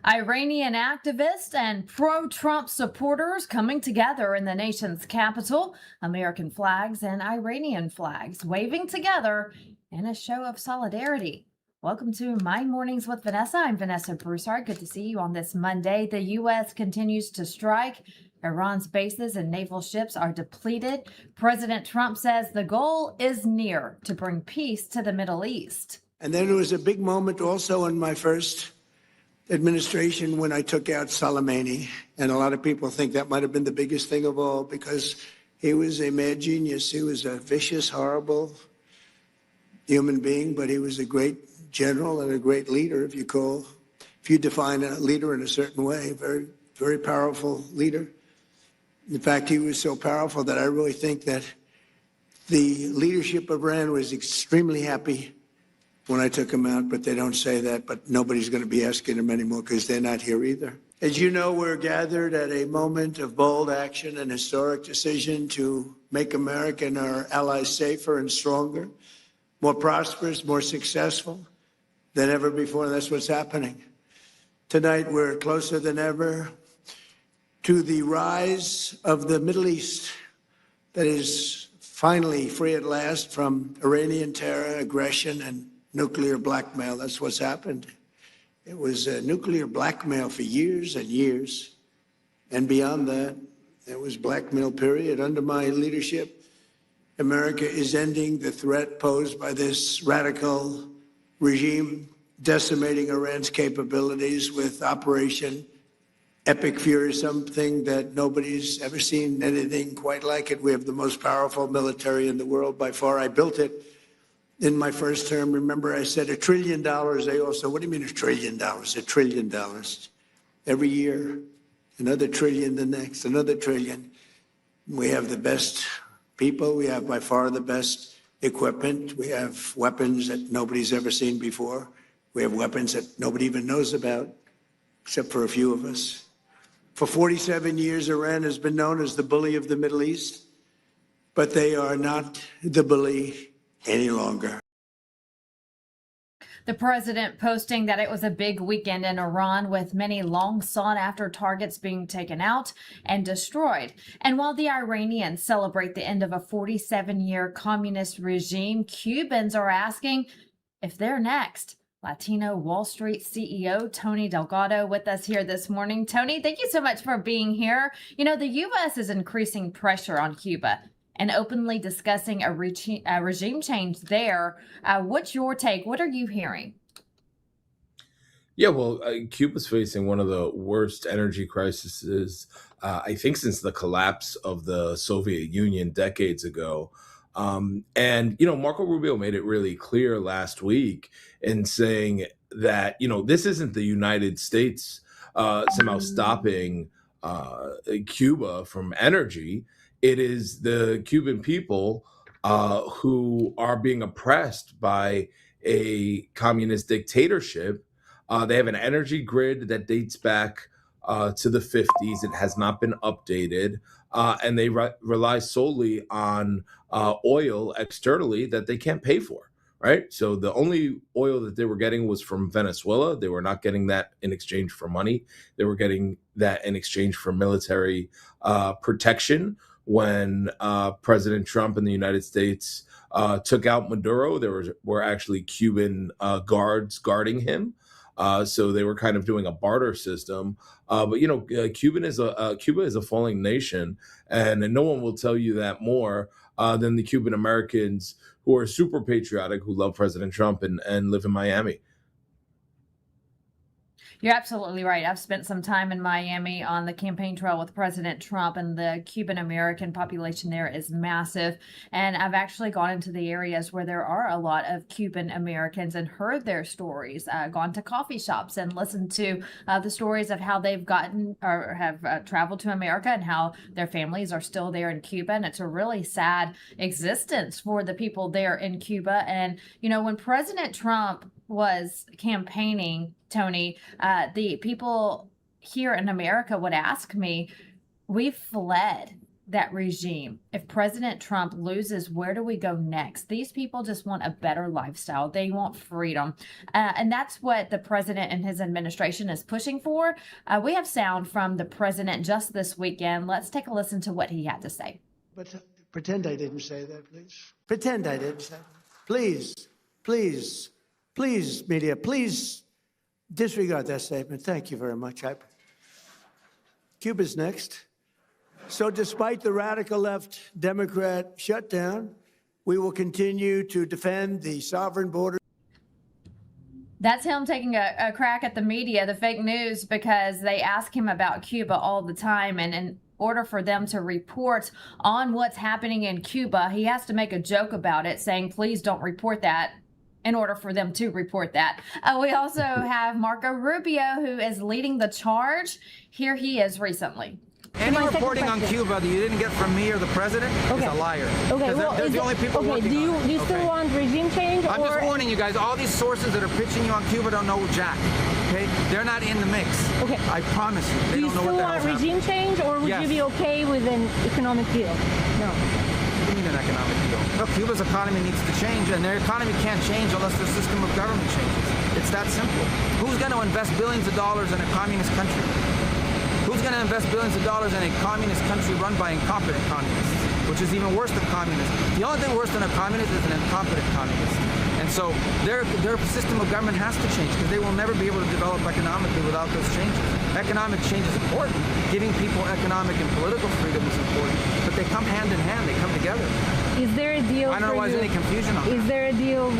Iranian activists and pro-Trump supporters coming together in the nation's capital. American flags and Iranian flags waving together in a show of solidarity. Welcome to My Mornings with Vanessa. I'm Vanessa Broussard. Good to see you on this Monday. The U.S. continues to strike. Iran's bases and naval ships are depleted. President Trump says the goal is near to bring peace to the Middle East. And then there was a big moment also in my first administration when I took out Soleimani. And a lot of people think that might have been the biggest thing of all because he was a mad genius. He was a vicious, horrible human being, but he was a great general and a great leader, if you define a leader in a certain way, very, very powerful leader. In fact, he was so powerful that I really think that the leadership of Iran was extremely happy when I took him out, but they don't say that, but nobody's going to be asking him anymore because they're not here either. As you know, we're gathered at a moment of bold action and historic decision to make America and our allies safer and stronger, more prosperous, more successful than ever before. And that's what's happening. Tonight, we're closer than ever to the rise of the Middle East that is finally free at last from Iranian terror, aggression, and nuclear blackmail. That's what's happened. It was nuclear blackmail for years and years. And beyond that, it was blackmail, period. Under my leadership, America is ending the threat posed by this radical regime, decimating Iran's capabilities with Operation Epic Fury, something that nobody's ever seen anything quite like it. We have the most powerful military in the world by far. I built it in my first term. Remember, I said $1 trillion. They all said, what do you mean $1 trillion? $1 trillion. Every year, another trillion, the next, another trillion. We have the best people. We have by far the best equipment. We have weapons that nobody's ever seen before. We have weapons that nobody even knows about, except for a few of us. For 47 years, Iran has been known as the bully of the Middle East, but they are not the bully any longer. The president posting that it was a big weekend in Iran with many long sought after targets being taken out and destroyed. And while the Iranians celebrate the end of a 47-year communist regime, Cubans are asking if they're next. Latino Wall Street CEO Tony Delgado with us here this morning. Tony, thank you so much for being here. You know, the U.S. is increasing pressure on Cuba and openly discussing a regime change there. What's your take? What are you hearing? Yeah, well, Cuba's facing one of the worst energy crises, I think, since the collapse of the Soviet Union decades ago. Marco Rubio made it really clear last week in saying that, this isn't the United States somehow stopping Cuba from energy. It is the Cuban people who are being oppressed by a communist dictatorship. They have an energy grid that dates back to the 50s. It has not been updated. And they rely solely on oil externally that they can't pay for, right? So the only oil that they were getting was from Venezuela. They were not getting that in exchange for money. They were getting that in exchange for military protection. When President Trump in the United States took out Maduro, there were actually Cuban guards guarding him. So they were kind of doing a barter system. Cuba is a falling nation, and no one will tell you that more than the Cuban Americans who are super patriotic, who love President Trump and live in Miami. You're absolutely right. I've spent some time in Miami on the campaign trail with President Trump, and the Cuban American population there is massive. And I've actually gone into the areas where there are a lot of Cuban Americans and heard their stories, gone to coffee shops and listened to the stories of how they've gotten or have traveled to America and how their families are still there in Cuba. And it's a really sad existence for the people there in Cuba. And, when President Trump was campaigning, Tony, the people here in America would ask me, we fled that regime. If President Trump loses, where do we go next? These people just want a better lifestyle. They want freedom. And that's what the president and his administration is pushing for. We have sound from the president just this weekend. Let's take a listen to what he had to say. But pretend I didn't say that, please. Pretend I didn't say that. Please, please, please, media, please disregard that statement. Thank you very much. Cuba's next. So despite the radical left Democrat shutdown, we will continue to defend the sovereign border. That's him taking a crack at the media, the fake news, because they ask him about Cuba all the time. And in order for them to report on what's happening in Cuba, he has to make a joke about it, saying, please don't report that, in order for them to report that. We also have Marco Rubio, who is leading the charge. Here he is recently. Any reporting on Cuba that you didn't get from me or the president is a liar. Okay, well, they're the only people working do you still want regime change? I'm just warning you guys, all these sources that are pitching you on Cuba don't know Jack. Okay? They're not in the mix. Okay. I promise you. They Do you don't know still what the want hell's regime change, or would Yes. you be okay with an economic deal? No. What do you mean an economic deal? Look, Cuba's economy needs to change, and their economy can't change unless the system of government changes. It's that simple. Who's going to invest billions of dollars in a communist country? Who's going to invest billions of dollars in a communist country run by incompetent communists, which is even worse than communists? The only thing worse than a communist is an incompetent communist. And so their system of government has to change, because they will never be able to develop economically without those changes. Economic change is important. Giving people economic and political freedom is important, but they come hand in hand. They come together. Is there a deal? I don't know why there's any confusion on that. Is there a deal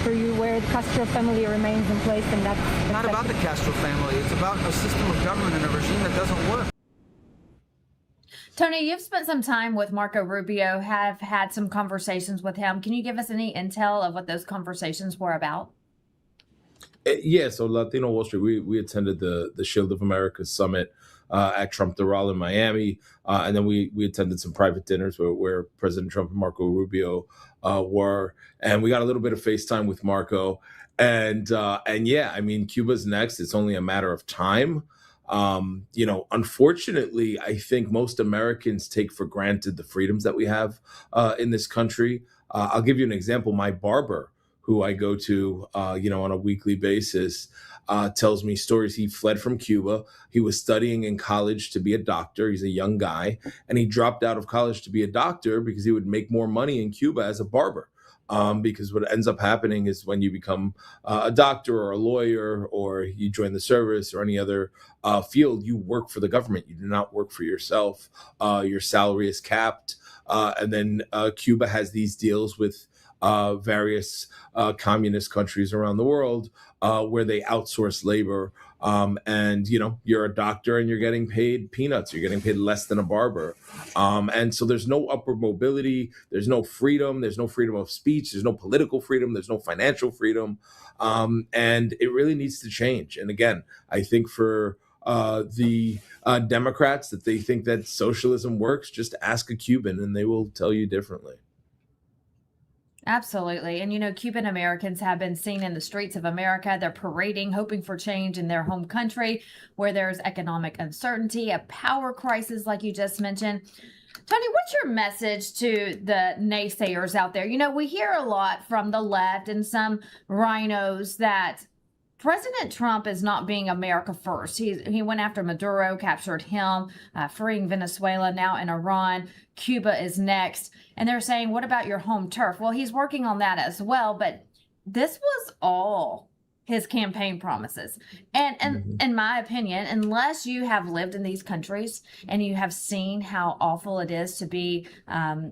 for you where the Castro family remains in place, and that's Not about the Castro family. It's about a system of government and a regime that doesn't work. Tony, you've spent some time with Marco Rubio, have had some conversations with him. Can you give us any intel of what those conversations were about? Yeah, so Latino Wall Street, we attended the Shield of America Summit at Trump Doral in Miami, and then we attended some private dinners where President Trump and Marco Rubio were, and we got a little bit of FaceTime with Marco, and yeah, I mean, Cuba's next. It's only a matter of time. Unfortunately, I think most Americans take for granted the freedoms that we have in this country. I'll give you an example. My barber, who I go to, on a weekly basis, tells me stories. He fled from Cuba. He was studying in college to be a doctor. He's a young guy, and he dropped out of college to be a doctor because he would make more money in Cuba as a barber. Because what ends up happening is when you become a doctor or a lawyer, or you join the service or any other field, you work for the government. You do not work for yourself. Your salary is capped. And then Cuba has these deals with various communist countries around the world where they outsource labor. And you're a doctor and you're getting paid peanuts. You're getting paid less than a barber. And so there's no upward mobility. There's no freedom. There's no freedom of speech. There's no political freedom. There's no financial freedom. And it really needs to change. And again, I think for the Democrats that they think that socialism works, just ask a Cuban and they will tell you differently. Absolutely. And, Cuban Americans have been seen in the streets of America. They're parading, hoping for change in their home country where there's economic uncertainty, a power crisis, like you just mentioned. Tony, what's your message to the naysayers out there? We hear a lot from the left and some rhinos that President Trump is not being America first. He went after Maduro, captured him, freeing Venezuela, now in Iran. Cuba is next. And they're saying, what about your home turf? Well, he's working on that as well. But this was all his campaign promises. And in my opinion, unless you have lived in these countries and you have seen how awful it is to be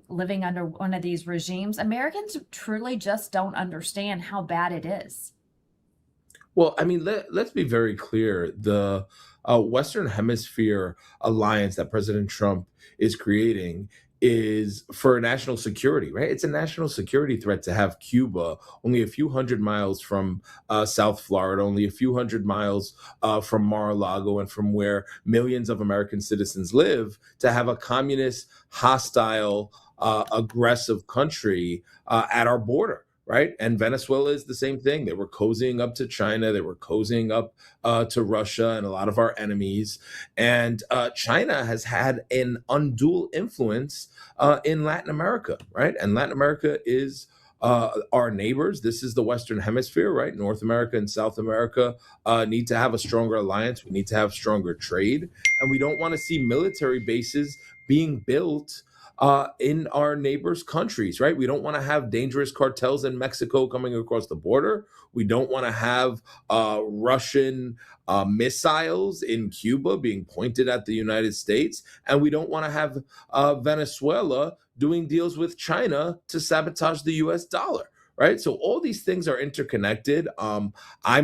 living under one of these regimes, Americans truly just don't understand how bad it is. Well, I mean, let's be very clear. The Western Hemisphere alliance that President Trump is creating is for national security, right? It's a national security threat to have Cuba only a few hundred miles from South Florida, only a few hundred miles from Mar-a-Lago and from where millions of American citizens live, to have a communist, hostile, aggressive country at our border. right? And Venezuela is the same thing. They were cozying up to China, they were cozying up to Russia and a lot of our enemies. And China has had an undue influence in Latin America, right? And Latin America is our neighbors. This is the Western Hemisphere, right? North America and South America need to have a stronger alliance. We need to have stronger trade. And we don't want to see military bases being built in our neighbors' countries, right? We don't want to have dangerous cartels in Mexico coming across the border. We don't want to have Russian missiles in Cuba being pointed at the United States. And we don't want to have Venezuela doing deals with China to sabotage the US dollar. Right. So all these things are interconnected. I'm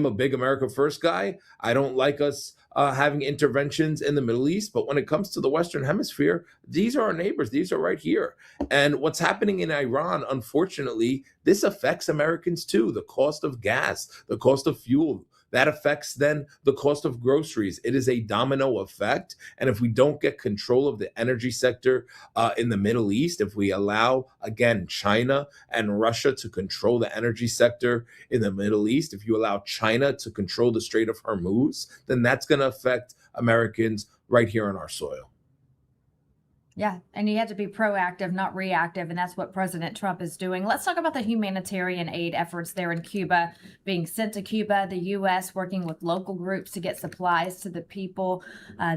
a big America First guy. I don't like us having interventions in the Middle East. But when it comes to the Western Hemisphere, these are our neighbors. These are right here. And what's happening in Iran, unfortunately, this affects Americans too. The cost of gas, the cost of fuel, that affects then the cost of groceries. It is a domino effect. And if we don't get control of the energy sector in the Middle East, if we allow, again, China and Russia to control the energy sector in the Middle East, if you allow China to control the Strait of Hormuz, then that's going to affect Americans right here on our soil. Yeah, and you have to be proactive, not reactive, and that's what President Trump is doing. Let's talk about the humanitarian aid efforts there in Cuba, being sent to Cuba, the U.S. working with local groups to get supplies to the people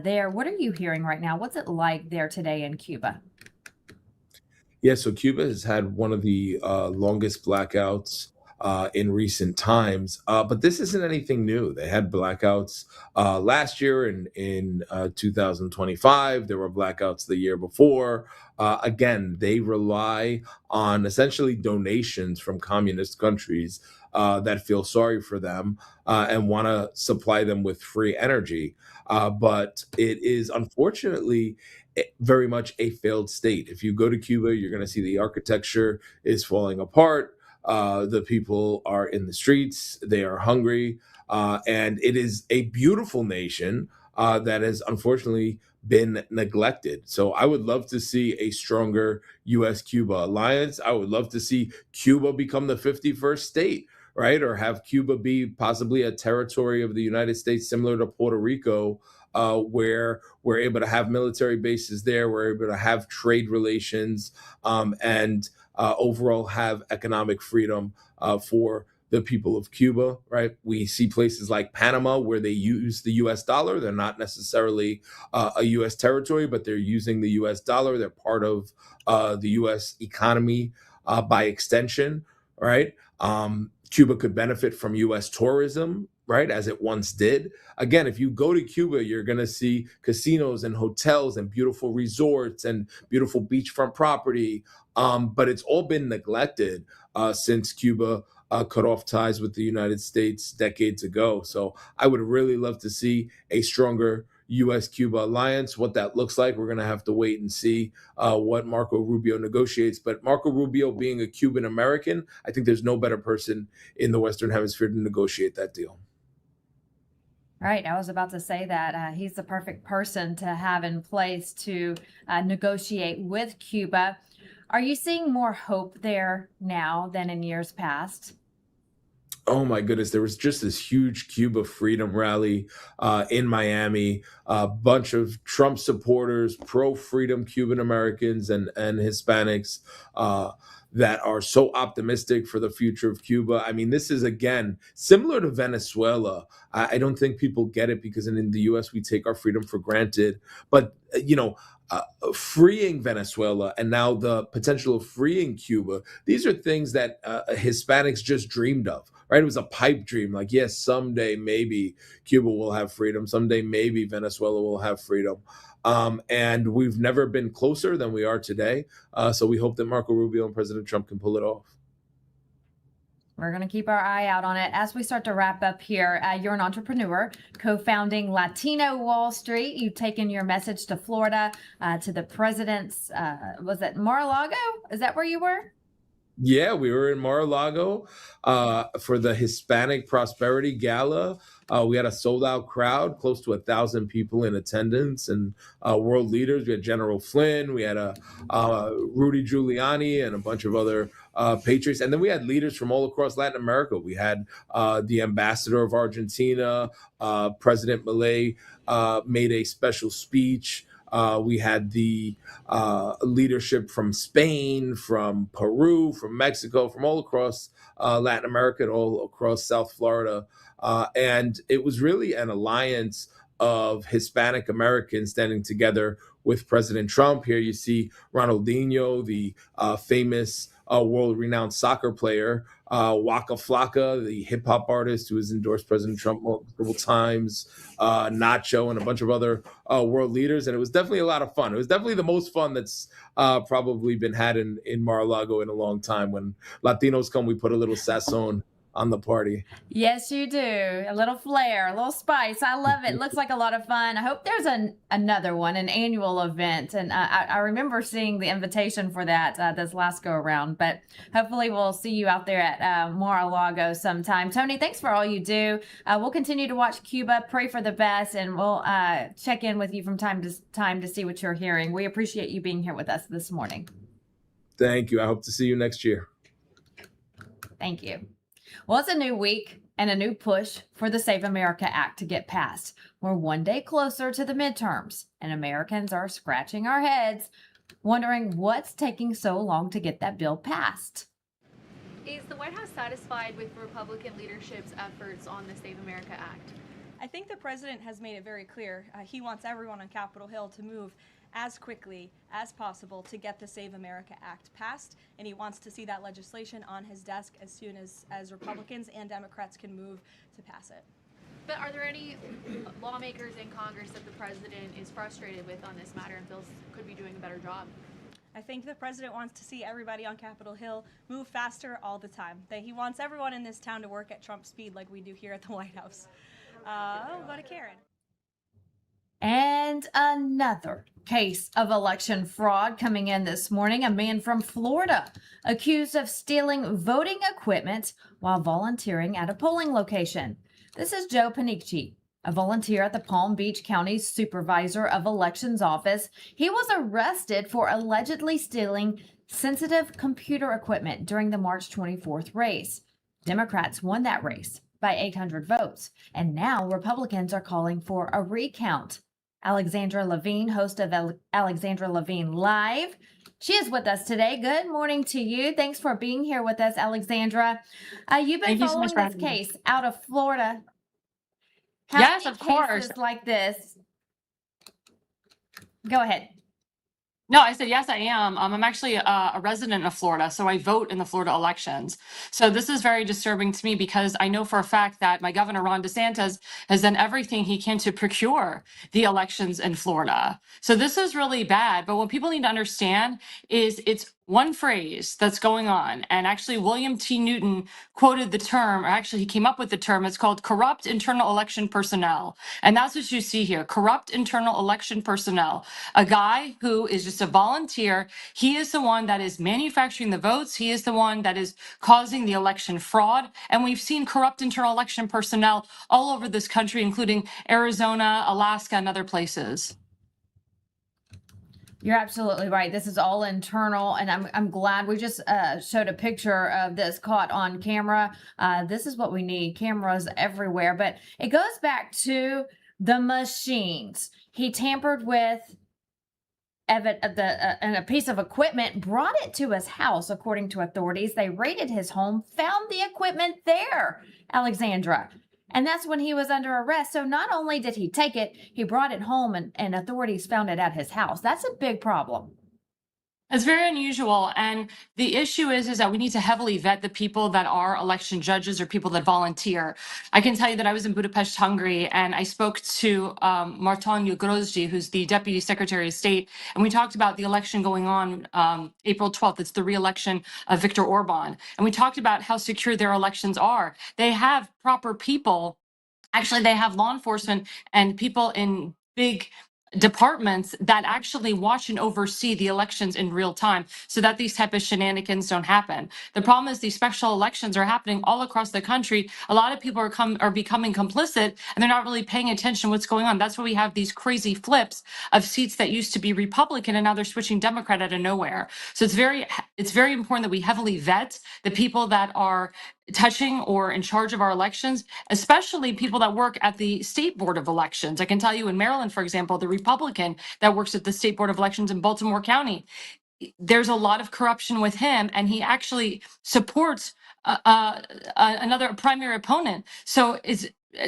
there. What are you hearing right now? What's it like there today in Cuba? Yeah, so Cuba has had one of the longest blackouts in recent times, but this isn't anything new. They had blackouts last year in 2025. There were blackouts the year before. Again, they rely on essentially donations from communist countries that feel sorry for them and want to supply them with free energy. But it is unfortunately very much a failed state. If you go to Cuba, you're going to see the architecture is falling apart. The people are in the streets, they are hungry, and it is a beautiful nation that has unfortunately been neglected. So I would love to see a stronger US Cuba alliance. I would love to see Cuba become the 51st state, right? Or have Cuba be possibly a territory of the United States similar to Puerto Rico, where we're able to have military bases there, we're able to have trade relations, and overall have economic freedom for the people of Cuba, right? We see places like Panama where they use the US dollar. They're not necessarily a US territory, but they're using the US dollar. They're part of the US economy by extension, right? Cuba could benefit from US tourism, right, as it once did. Again, if you go to Cuba, you're going to see casinos and hotels and beautiful resorts and beautiful beachfront property. But it's all been neglected since Cuba cut off ties with the United States decades ago. So I would really love to see a stronger US-Cuba alliance. What that looks like, we're going to have to wait and see what Marco Rubio negotiates. But Marco Rubio being a Cuban American, I think there's no better person in the Western Hemisphere to negotiate that deal. Right. I was about to say that he's the perfect person to have in place to negotiate with Cuba. Are you seeing more hope there now than in years past? Oh my goodness, there was just this huge Cuba freedom rally in Miami. A bunch of Trump supporters, pro-freedom Cuban Americans and Hispanics that are so optimistic for the future of Cuba. I mean, this is, again, similar to Venezuela. I don't think people get it because in the US, we take our freedom for granted. But, freeing Venezuela and now the potential of freeing Cuba, these are things that Hispanics just dreamed of, right? It was a pipe dream. Like, yes, someday maybe Cuba will have freedom. Someday maybe Venezuela will have freedom. And we've never been closer than we are today. So we hope that Marco Rubio and President Trump can pull it off. We're going to keep our eye out on it. As we start to wrap up here, you're an entrepreneur, co-founding Latino Wall Street. You've taken your message to Florida, to the president's, was it Mar-a-Lago? Is that where you were? Yeah, we were in Mar-a-Lago for the Hispanic Prosperity Gala. We had a sold-out crowd, close to 1,000 people in attendance, and world leaders. We had General Flynn, we had Rudy Giuliani, and a bunch of other patriots. And then we had leaders from all across Latin America. We had the ambassador of Argentina, President Milei made a special speech. We had the leadership from Spain, from Peru, from Mexico, from all across Latin America, and all across South Florida. And it was really an alliance of Hispanic Americans standing together with President Trump. Here you see Ronaldinho, the famous world-renowned soccer player, Waka Flocka, the hip-hop artist who has endorsed President Trump multiple times, Nacho, and a bunch of other world leaders. And it was definitely a lot of fun. It was definitely the most fun that's probably been had in Mar-a-Lago in a long time. When Latinos come, we put a little sazon on the party. Yes, you do. A little flair, a little spice. I love it. Looks like a lot of fun. I hope there's another one, an annual event. And I remember seeing the invitation for that this last go around. But hopefully we'll see you out there at Mar-a-Lago sometime. Tony, thanks for all you do. We'll continue to watch Cuba, pray for the best, and we'll check in with you from time to time to see what you're hearing. We appreciate you being here with us this morning. Thank you. I hope to see you next year. Thank you. Well, it's a new week and a new push for the Save America Act to get passed. We're one day closer to the midterms, and Americans are scratching our heads, wondering what's taking so long to get that bill passed. Is the White House satisfied with Republican leadership's efforts on the Save America Act? I think the president has made it very clear. He wants everyone on Capitol Hill to move as quickly as possible to get the Save America Act passed, and he wants to see that legislation on his desk as soon as Republicans and Democrats can move to pass it. But are there any lawmakers in Congress that the president is frustrated with on this matter and feels could be doing a better job? I think the president wants to see everybody on Capitol Hill move faster all the time. That he wants everyone in this town to work at Trump speed like we do here at the White House. Go to Karen. And another case of election fraud coming in this morning. A man from Florida accused of stealing voting equipment while volunteering at a polling location. This is Joe Panicci, a volunteer at the Palm Beach County Supervisor of Elections Office. He was arrested for allegedly stealing sensitive computer equipment during the March 24th race. Democrats won that race by 800 votes, and now Republicans are calling for a recount. Alexandra Levine, host of Alexandra Levine Live. She is with us today. Good morning to you. Thanks for being here with us, Alexandra. You've been following this case out of Florida. Yes, of course. Cases like this. Go ahead. No, I said, yes, I am. I'm actually a resident of Florida, so I vote in the Florida elections. So this is very disturbing to me because I know for a fact that my governor, Ron DeSantis, has done everything he can to procure the elections in Florida. So this is really bad. But what people need to understand is it's one phrase that's going on. And actually, William T. Newton quoted the term, or actually he came up with the term. It's called corrupt internal election personnel. And that's what you see here, corrupt internal election personnel. A guy who is just a volunteer. He is the one that is manufacturing the votes. He is the one that is causing the election fraud. And we've seen corrupt internal election personnel all over this country, including Arizona, Alaska, and other places. You're absolutely right. This is all internal, and I'm glad we just showed a picture of this caught on camera. This is what we need, cameras everywhere. But it goes back to the machines. He tampered with a piece of equipment, brought it to his house, according to authorities. They raided his home, found the equipment there, Alexandra. And that's when he was under arrest. So not only did he take it, he brought it home and authorities found it at his house. That's a big problem. It's very unusual. And the issue is that we need to heavily vet the people that are election judges or people that volunteer. I can tell you that I was in Budapest, Hungary, and I spoke to Marton Grozdi, who's the Deputy Secretary of State, and we talked about the election going on April 12th. It's the re-election of Viktor Orban. And we talked about how secure their elections are. They have proper people. Actually, they have law enforcement and people in big departments that actually watch and oversee the elections in real time so that these type of shenanigans don't happen. The problem is these special elections are happening all across the country. A lot of people are becoming complicit, and they're not really paying attention to what's going on. That's why we have these crazy flips of seats that used to be Republican and now they're switching Democrat out of nowhere. So it's very important that we heavily vet the people that are touching or in charge of our elections, especially people that work at the state board of elections. I can tell you in Maryland, for example, the Republican that works at the state board of elections in Baltimore County, there's a lot of corruption with him, and he actually supports another primary opponent. So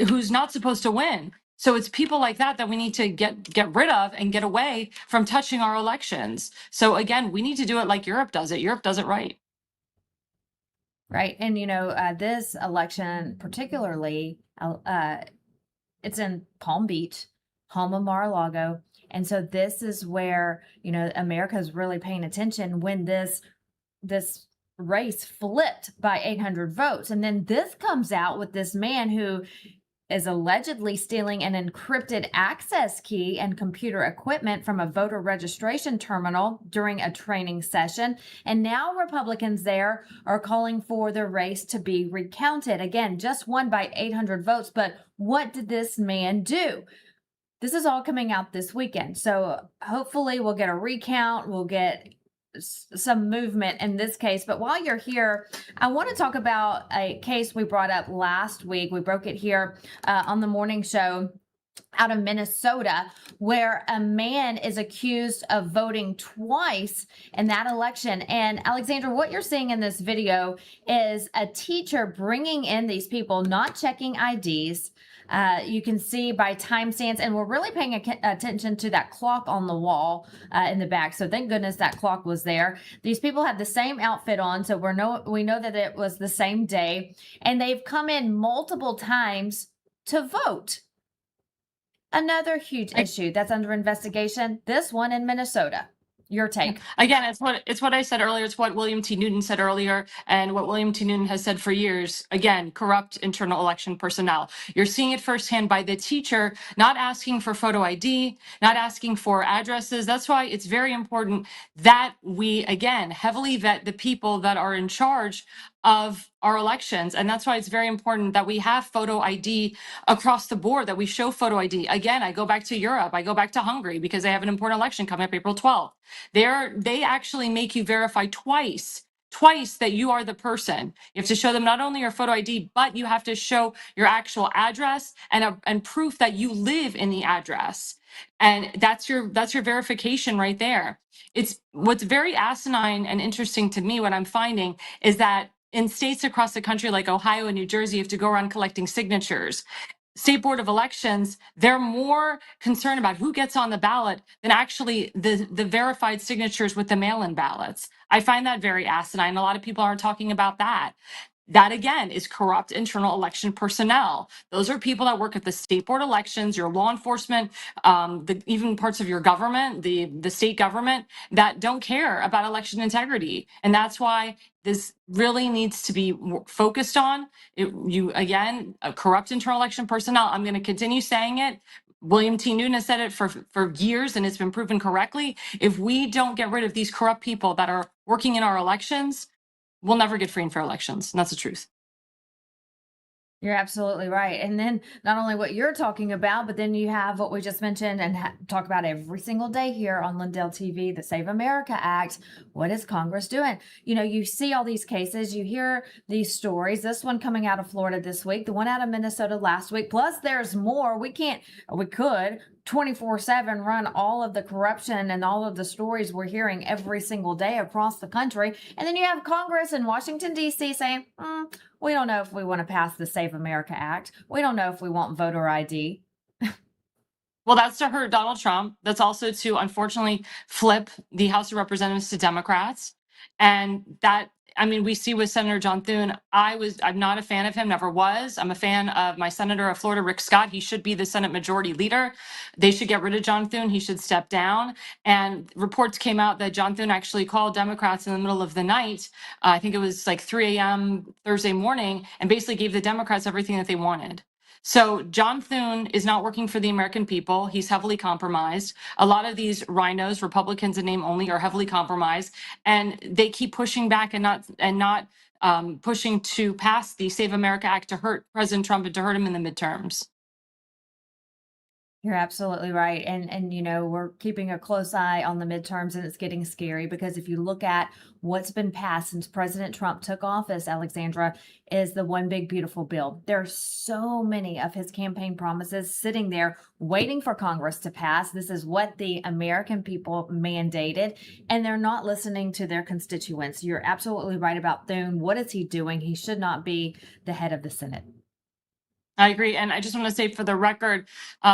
who's not supposed to win. So it's people like that that we need to get rid of and get away from touching our elections. So again, we need to do it like Europe does it. Europe does it right. Right. And, this election, particularly, it's in Palm Beach, home of Mar-a-Lago. And so this is where, America is really paying attention when this race flipped by 800 votes. And then this comes out with this man who is allegedly stealing an encrypted access key and computer equipment from a voter registration terminal during a training session. And now Republicans there are calling for the race to be recounted. Again, just won by 800 votes. But what did this man do? This is all coming out this weekend. So hopefully we'll get a recount. We'll get some movement in this case. But while you're here, I want to talk about a case we brought up last week. We broke it here on the morning show out of Minnesota, where a man is accused of voting twice in that election. And Alexandra, what you're seeing in this video is a teacher bringing in these people, not checking IDs. You can see by timestamps, and we're really paying attention to that clock on the wall in the back. So thank goodness that clock was there. These people have the same outfit on, so we know that it was the same day, and they've come in multiple times to vote. Another huge issue that's under investigation. This one in Minnesota. Your take. Again, it's what I said earlier. It's what William T. Newton said earlier, and what William T. Newton has said for years. Again, corrupt internal election personnel. You're seeing it firsthand by the teacher not asking for photo ID, not asking for addresses. That's why it's very important that we, again, heavily vet the people that are in charge of our elections. And that's why it's very important that we have photo ID across the board, that we show photo ID. Again, I go back to Europe, I go back to Hungary because they have an important election coming up April 12th. They actually make you verify twice that you are the person. You have to show them not only your photo ID, but you have to show your actual address and proof that you live in the address. And that's your verification right there. It's what's very asinine and interesting to me, what I'm finding is that in states across the country like Ohio and New Jersey, you have to go around collecting signatures. State Board of Elections, they're more concerned about who gets on the ballot than actually the verified signatures with the mail-in ballots. I find that very asinine. A lot of people aren't talking about that. That, again, is corrupt internal election personnel. Those are people that work at the state board elections, your law enforcement, even parts of your government, the state government, that don't care about election integrity. And that's why this really needs to be focused on. Corrupt internal election personnel. I'm going to continue saying it. William T. Newton has said it for years, and it's been proven correctly. If we don't get rid of these corrupt people that are working in our elections, we'll never get free and fair elections. And that's the truth. You're absolutely right. And then not only what you're talking about, but then you have what we just mentioned and talk about every single day here on LINDELLTV, the Save America Act. What is Congress doing? You see all these cases, you hear these stories, this one coming out of Florida this week, the one out of Minnesota last week, plus there's more. We could 24/7 run all of the corruption and all of the stories we're hearing every single day across the country. And then you have Congress in Washington, D.C. saying, we don't know if we want to pass the Save America Act. We don't know if we want voter ID. Well, that's to hurt Donald Trump. That's also to, unfortunately, flip the House of Representatives to Democrats. And we see with Senator John Thune, I'm not a fan of him, never was. I'm a fan of my senator of Florida, Rick Scott. He should be the Senate Majority Leader. They should get rid of John Thune. He should step down. And reports came out that John Thune actually called Democrats in the middle of the night. I think it was like 3 a.m. Thursday morning, and basically gave the Democrats everything that they wanted. So John Thune is not working for the American people. He's heavily compromised. A lot of these rhinos, Republicans in name only, are heavily compromised, and they keep pushing back and not pushing to pass the Save America Act to hurt President Trump and to hurt him in the midterms. You're absolutely right. And you know, we're keeping a close eye on the midterms, and it's getting scary because if you look at what's been passed since President Trump took office, Alexandra, is the one big beautiful bill. There are so many of his campaign promises sitting there waiting for Congress to pass. This is what the American people mandated, and they're not listening to their constituents. You're absolutely right about Thune. What is he doing? He should not be the head of the Senate. I agree. And I just want to say for the record,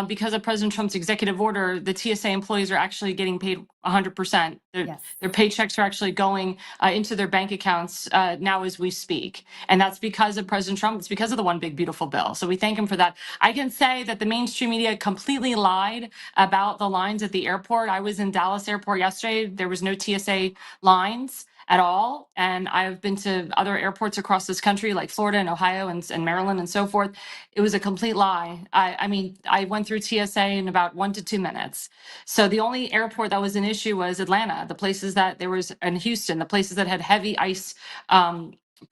because of President Trump's executive order, the TSA employees are actually getting paid 100%. Their paychecks are actually going into their bank accounts now as we speak. And that's because of President Trump. It's because of the One Big Beautiful Bill. So we thank him for that. I can say that the mainstream media completely lied about the lines at the airport. I was in Dallas airport yesterday. There was no TSA lines at all. And I've been to other airports across this country, like Florida and Ohio and Maryland and so forth. It was a complete lie. I mean, I went through TSA in about 1 to 2 minutes. So the only airport that was an issue was Atlanta, the places that there was, and Houston, the places that had heavy ice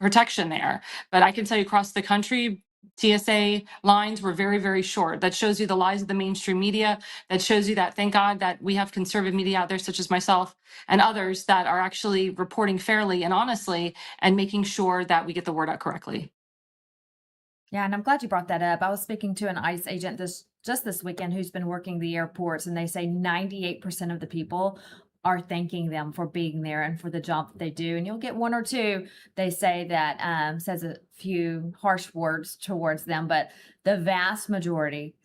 protection there. But I can tell you across the country, TSA lines were very, very short. That shows you the lies of the mainstream media. That shows you that, thank God, that we have conservative media out there, such as myself and others, that are actually reporting fairly and honestly and making sure that we get the word out correctly. Yeah, and I'm glad you brought that up. I was speaking to an ICE agent just this weekend who's been working the airports, and they say 98% of the people are thanking them for being there and for the job that they do. And you'll get 1 or 2, they say, that says a few harsh words towards them, but the vast majority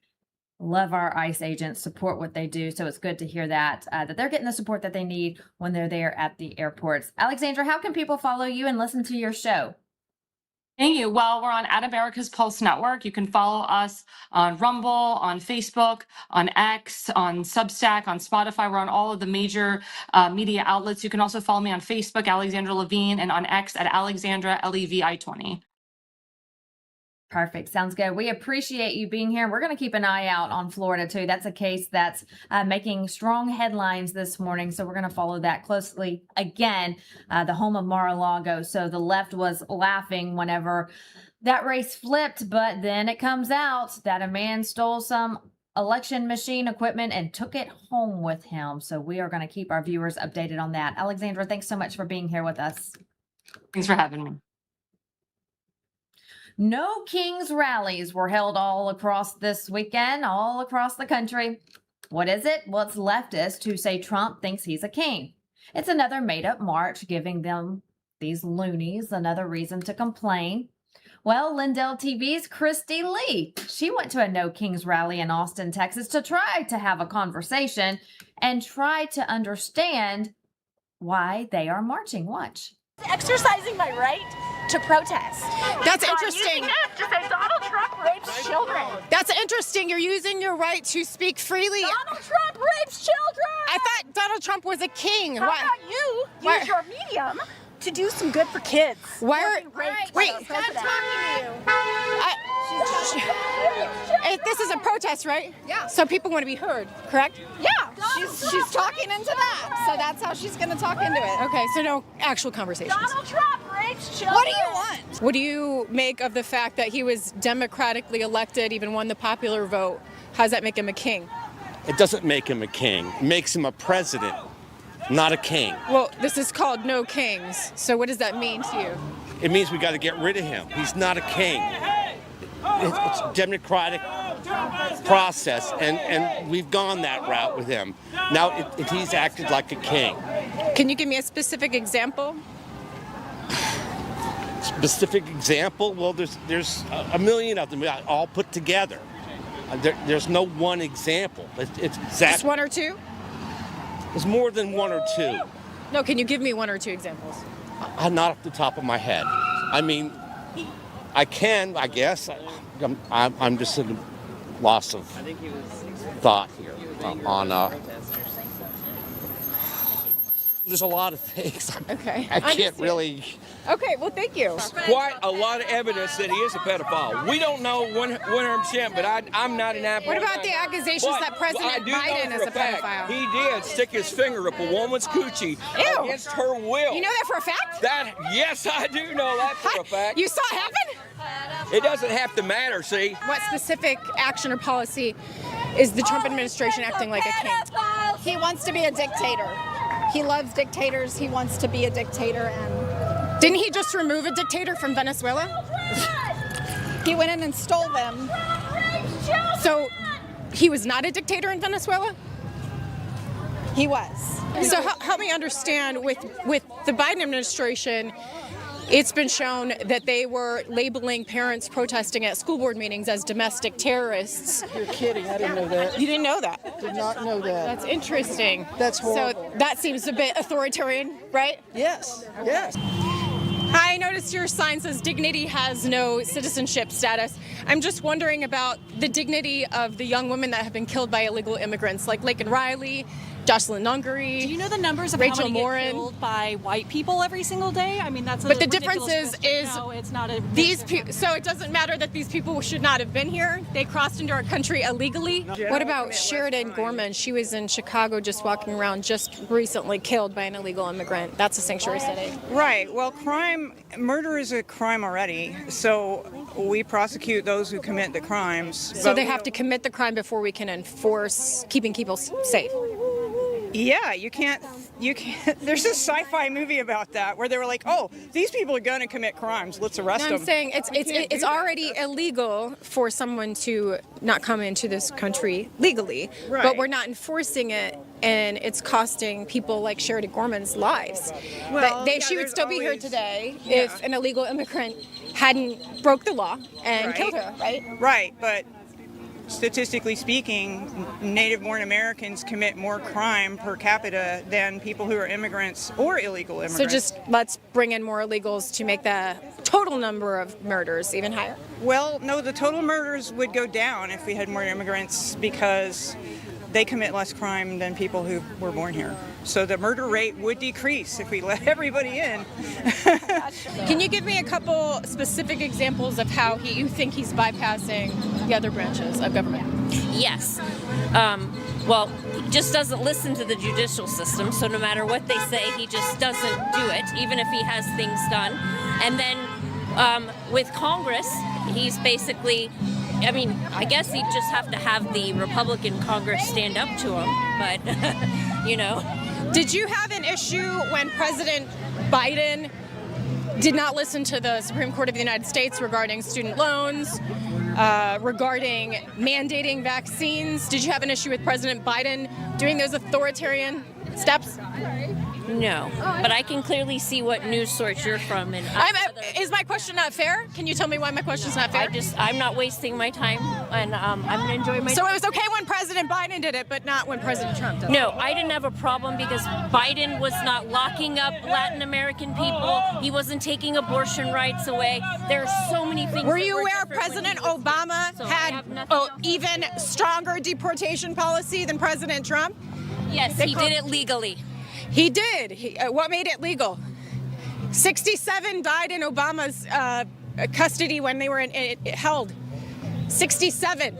love our ICE agents, support what they do. So it's good to hear that they're getting the support that they need when they're there at the airports. Alexandra, how can people follow you and listen to your show? Thank you. Well, we're on At America's Pulse Network. You can follow us on Rumble, on Facebook, on X, on Substack, on Spotify. We're on all of the major media outlets. You can also follow me on Facebook, Alexandra Levine, and on X at Alexandra LEVI20. Perfect. Sounds good. We appreciate you being here. We're going to keep an eye out on Florida, too. That's a case that's making strong headlines this morning. So we're going to follow that closely. Again, the home of Mar-a-Lago. So the left was laughing whenever that race flipped. But then it comes out that a man stole some election machine equipment and took it home with him. So we are going to keep our viewers updated on that. Alexandra, thanks so much for being here with us. Thanks for having me. No Kings rallies were held all across this weekend, all across the country. What is it? Well, it's leftists who say Trump thinks he's a king. It's another made-up march, giving them, these loonies, another reason to complain. Well, LINDELLTV's Christy Lee, she went to a No Kings rally in Austin, Texas to try to have a conversation and try to understand why they are marching. Watch. Exercising my right to protest. That's interesting. To say Donald Trump rapes children. That's interesting. You're using your right to speak freely. Donald Trump rapes children. I thought Donald Trump was a king. How about you use your medium to do some good for kids? Why are wait? Stop talking to you. This is a protest, right? Yeah. So people want to be heard, correct? Yeah. She's talking into that. So that's how she's going to talk into it. Okay, so no actual conversations. Donald Trump rapes children. What do you want? What do you make of the fact that he was democratically elected, even won the popular vote? How does that make him a king? It doesn't make him a king. It makes him a president, not a king. Well, this is called No Kings. So what does that mean to you? It means we got to get rid of him. He's not a king. It's a democratic process, and we've gone that route with him. Now he's acted like a king. Can you give me a specific example? Specific example? Well, there's a million of them all put together. There's no one example. It's just 1 or 2? It's more than 1 or 2. No, can you give me 1 or 2 examples? Not off the top of my head. I mean, I can, I guess. I'm just at a loss of thought here on there's a lot of things. Okay. I can't Understand. really. Okay, well, thank you. Quite a lot of evidence that he is a pedophile. We don't know 100%, but I'm 99%. What about the accusations that President Biden is a pedophile? He did stick his finger up a woman's coochie against her will. You know that for a fact? Yes, I do know that for a fact. You saw it happen? It doesn't have to matter, see? What specific action or policy is the Trump administration acting like a king? He wants to be a dictator. He loves dictators. He wants to be a dictator. And Didn't he just remove a dictator from Venezuela? he went in and stole them. So he was not a dictator in Venezuela? He was. So help me understand, with the Biden administration, it's been shown that they were labeling parents protesting at school board meetings as domestic terrorists. You're kidding. I didn't know that. You didn't know that? Did not know that. That's interesting. That's horrible. So that seems a bit authoritarian, right? Yes. Yes. I noticed your sign says dignity has no citizenship status. I'm just wondering about the dignity of the young women that have been killed by illegal immigrants, like Laken Riley, Jocelyn Nungary. Do you know the numbers of Rachel how many Morin get killed by white people every single day? I mean, that's a But the ridiculous difference is question. No, it's not a these people. So it doesn't matter that these people should not have been here. They crossed into our country illegally. What about Sheridan Gorman? She was in Chicago, just walking around, just recently killed by an illegal immigrant. That's a sanctuary city. Right. Well, murder is a crime already. So we prosecute those who commit the crimes. So they have to commit the crime before we can enforce keeping people safe. Yeah, you can't. There's a sci-fi movie about that where they were like, "Oh, these people are going to commit crimes. Let's arrest them." I'm saying it's already illegal for someone to not come into this country legally, Right. but we're not enforcing it, and it's costing people like Sheridan Gorman's lives. Well, But she would still be here today if an illegal immigrant hadn't broke the law and killed her, right? Right, but statistically speaking, native-born Americans commit more crime per capita than people who are immigrants or illegal immigrants. So just let's bring in more illegals to make the total number of murders even higher. Well, no, the total murders would go down if we had more immigrants because they commit less crime than people who were born here. So the murder rate would decrease if we let everybody in. Can you give me a couple specific examples of how you think he's bypassing the other branches of government? Yes. Well, he just doesn't listen to the judicial system, so no matter what they say, he just doesn't do it, even if he has things done. And then with Congress, he's basically, I mean, I guess he'd just have to have the Republican Congress stand up to him, but, you know. Did you have an issue when President Biden did not listen to the Supreme Court of the United States regarding student loans, regarding mandating vaccines? Did you have an issue with President Biden doing those authoritarian steps? No, but I can clearly see what news source you're from. And is my question not fair? Can you tell me why my question's not fair? I'm not wasting my time, and I'm going to enjoy my So it was okay when President Biden did it, but not when President Trump did it? No, I didn't have a problem because Biden was not locking up Latin American people. He wasn't taking abortion rights away. There are so many things. Were you aware President Obama had even stronger deportation policy than President Trump? Yes, he did it legally. He did. What made it legal? 67 died in Obama's custody when they were held. 67.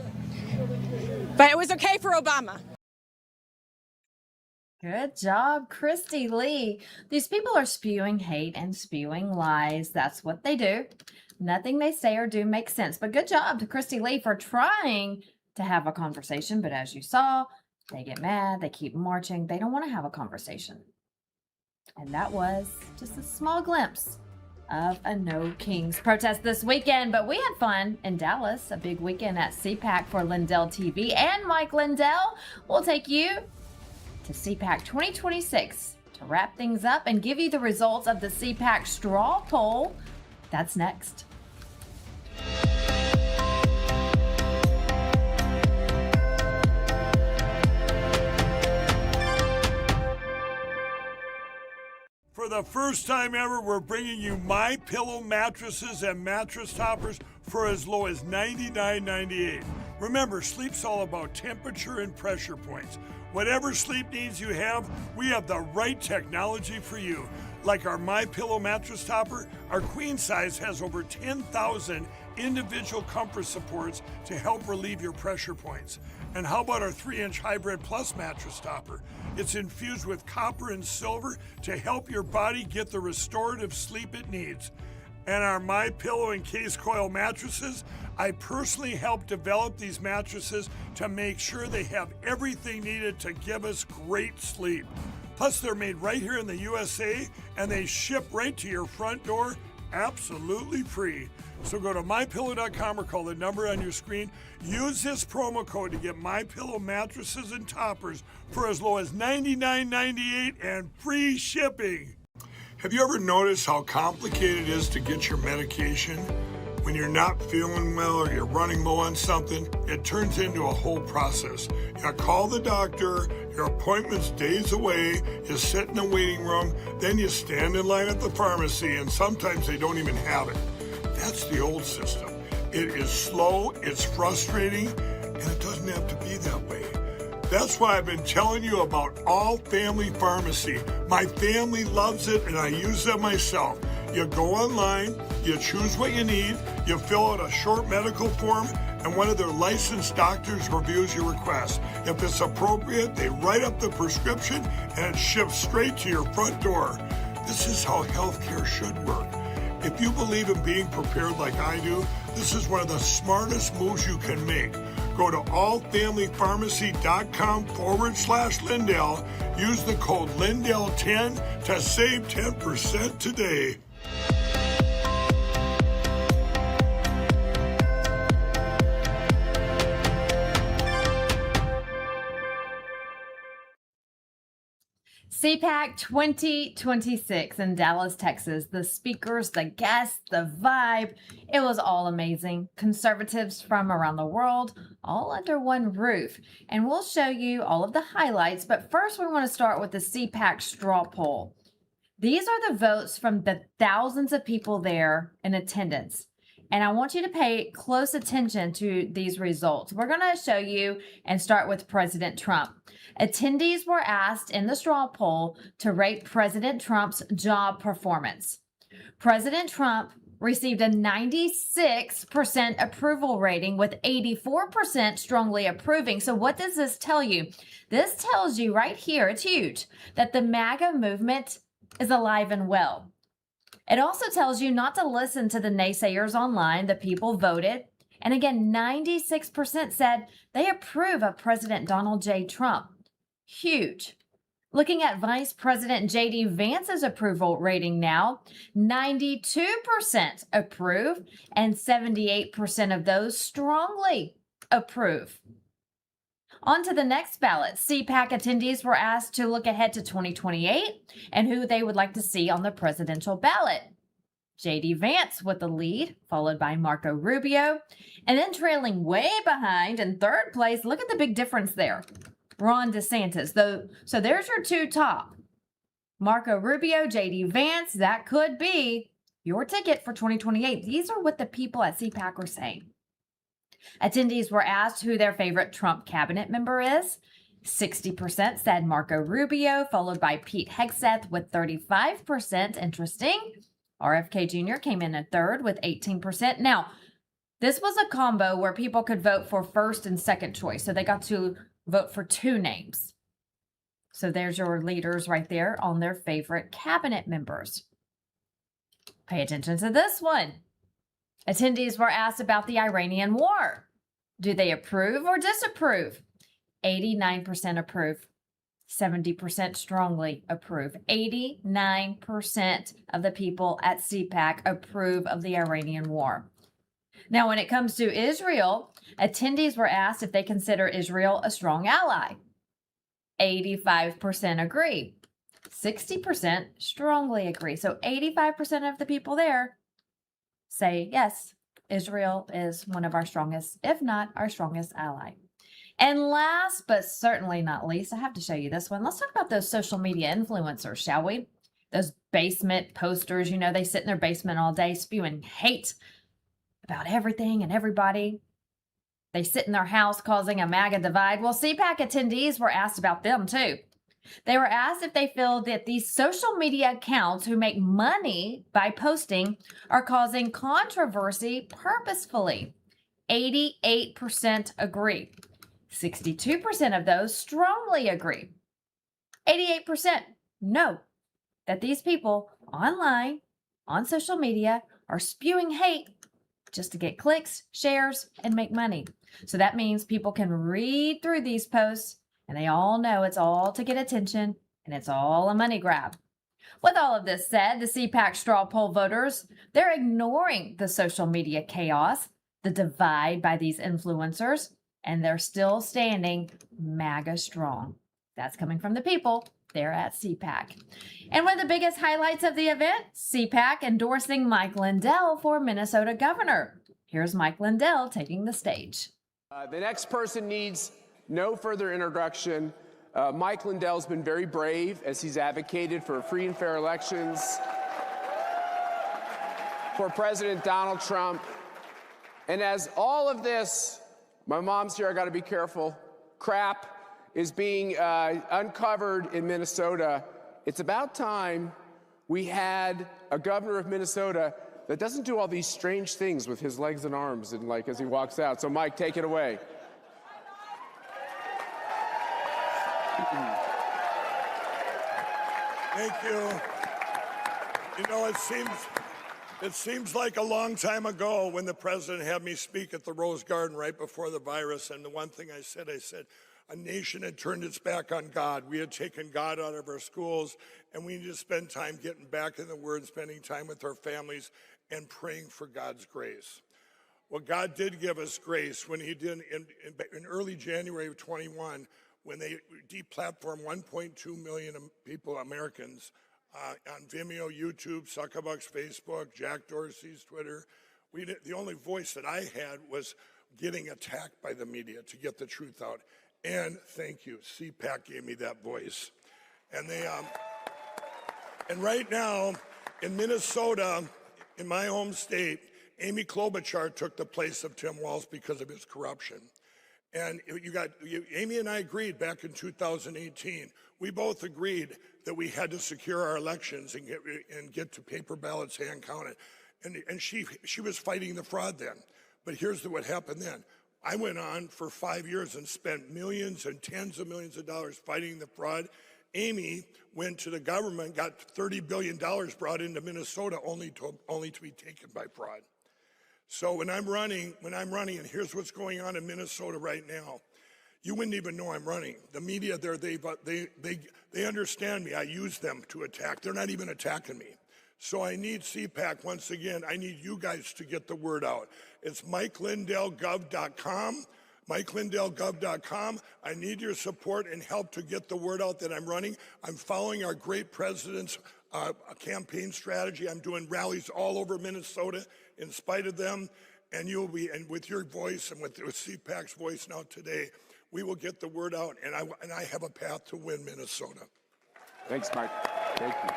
But it was okay for Obama. Good job, Christy Lee. These people are spewing hate and spewing lies. That's what they do. Nothing they say or do makes sense. But good job to Christy Lee for trying to have a conversation. But as you saw, they get mad, they keep marching, they don't want to have a conversation. And that was just a small glimpse of a No Kings protest this weekend. But we had fun in Dallas, a big weekend at CPAC for LINDELLTV. And Mike Lindell will take you to CPAC 2026 to wrap things up and give you the results of the CPAC straw poll. That's next. For the first time ever, we're bringing you MyPillow mattresses and mattress toppers for as low as $99.98. Remember, sleep's all about temperature and pressure points. Whatever sleep needs you have, we have the right technology for you. Like our MyPillow mattress topper, our queen size has over 10,000 individual comfort supports to help relieve your pressure points. And how about our 3-inch Hybrid Plus mattress topper? It's infused with copper and silver to help your body get the restorative sleep it needs. And our MyPillow and Case Coil mattresses, I personally helped develop these mattresses to make sure they have everything needed to give us great sleep. Plus, they're made right here in the USA, and they ship right to your front door absolutely free. So go to MyPillow.com or call the number on your screen. Use this promo code to get MyPillow mattresses and toppers for as low as $99.98 and free shipping. Have you ever noticed how complicated it is to get your medication? When you're not feeling well or you're running low on something, it turns into a whole process. You call the doctor, your appointment's days away, you sit in the waiting room, then you stand in line at the pharmacy, and sometimes they don't even have it. That's the old system. It is slow, it's frustrating, and it doesn't have to be that way. That's why I've been telling you about All Family Pharmacy. My family loves it, and I use them myself. You go online, you choose what you need, you fill out a short medical form, and one of their licensed doctors reviews your request. If it's appropriate, they write up the prescription, and it ships straight to your front door. This is how healthcare should work. If you believe in being prepared like I do, this is one of the smartest moves you can make. Go to allfamilypharmacy.com/Lindell. Use the code Lindell10 to save 10% today. CPAC 2026 in Dallas, Texas. The speakers, the guests, the vibe, it was all amazing. Conservatives from around the world, all under one roof. And we'll show you all of the highlights, but first we want to start with the CPAC straw poll. These are the votes from the thousands of people there in attendance. And I want you to pay close attention to these results. We're going to show you and start with President Trump. Attendees were asked in the straw poll to rate President Trump's job performance. President Trump received a 96% approval rating with 84% strongly approving. So what does this tell you? This tells you right here, it's huge, that the MAGA movement is alive and well. It also tells you not to listen to the naysayers online. The people voted. And again, 96% said they approve of President Donald J. Trump. Huge. Looking at Vice President J.D. Vance's approval rating now, 92% approve and 78% of those strongly approve. On to the next ballot. CPAC attendees were asked to look ahead to 2028 and who they would like to see on the presidential ballot. J.D. Vance with the lead, followed by Marco Rubio, and then trailing way behind in third place. Look at the big difference there. Ron DeSantis. So there's your two top. Marco Rubio, J.D. Vance, that could be your ticket for 2028. These are what the people at CPAC are saying. Attendees were asked who their favorite Trump cabinet member is. 60% said Marco Rubio, followed by Pete Hegseth with 35%. Interesting. RFK Jr. came in at third with 18%. Now, this was a combo where people could vote for first and second choice. So they got to vote for two names. So there's your leaders right there on their favorite cabinet members. Pay attention to this one. Attendees were asked about the Iranian war. Do they approve or disapprove? 89% approve. 70% strongly approve. 89% of the people at CPAC approve of the Iranian war. Now, when it comes to Israel, attendees were asked if they consider Israel a strong ally. 85% agree. 60% strongly agree. So 85% of the people there say, yes, Israel is one of our strongest, if not our strongest ally. And last, but certainly not least, I have to show you this one. Let's talk about those social media influencers, shall we? Those basement posters, you know, they sit in their basement all day spewing hate about everything and everybody. They sit in their house causing a MAGA divide. Well, CPAC attendees were asked about them too. They were asked if they feel that these social media accounts who make money by posting are causing controversy purposefully. 88% agree. 62% of those strongly agree. 88% know that these people online, on social media, are spewing hate just to get clicks, shares, and make money. So that means people can read through these posts and they all know it's all to get attention and it's all a money grab. With all of this said, the CPAC straw poll voters, they're ignoring the social media chaos, the divide by these influencers, and they're still standing MAGA strong. That's coming from the people there at CPAC. And one of the biggest highlights of the event, CPAC endorsing Mike Lindell for Minnesota governor. Here's Mike Lindell taking the stage. The next person needs no further introduction. Mike Lindell's been very brave as he's advocated for free and fair elections for President Donald Trump. And as all of this, my mom's here, I gotta be careful, crap is being uncovered in Minnesota, it's about time we had a governor of Minnesota that doesn't do all these strange things with his legs and arms and as he walks out. So Mike, take it away. Thank you. You know, it seems like a long time ago when the president had me speak at the Rose Garden right before the virus, and the one thing I said, a nation had turned its back on God. We had taken God out of our schools, and we need to spend time getting back in the Word, spending time with our families, and praying for God's grace. Well, God did give us grace when he did in early January of 21, when they deplatformed 1.2 million people, Americans, on Vimeo, YouTube, Zuckerberg's Facebook, Jack Dorsey's Twitter. The only voice that I had was getting attacked by the media to get the truth out. And thank you, CPAC gave me that voice. And and right now in Minnesota, in my home state, Amy Klobuchar took the place of Tim Walz because of his corruption. And Amy and I agreed back in 2018. We both agreed that we had to secure our elections and get to paper ballots hand counted. And she was fighting the fraud then. But here's what happened then. I went on for 5 years and spent millions and tens of millions of dollars fighting the fraud. Amy went to the government, got $30 billion brought into Minnesota only to be taken by fraud. So when I'm running, and here's what's going on in Minnesota right now, you wouldn't even know I'm running. The media there, they understand me. I use them to attack. They're not even attacking me. So I need CPAC, once again, I need you guys to get the word out. It's MikeLindellGov.com, MikeLindellGov.com. I need your support and help to get the word out that I'm running. I'm following our great president's campaign strategy. I'm doing rallies all over Minnesota in spite of them. And with your voice and with CPAC's voice now today, we will get the word out, and I have a path to win Minnesota. Thanks, Mike. Thank you.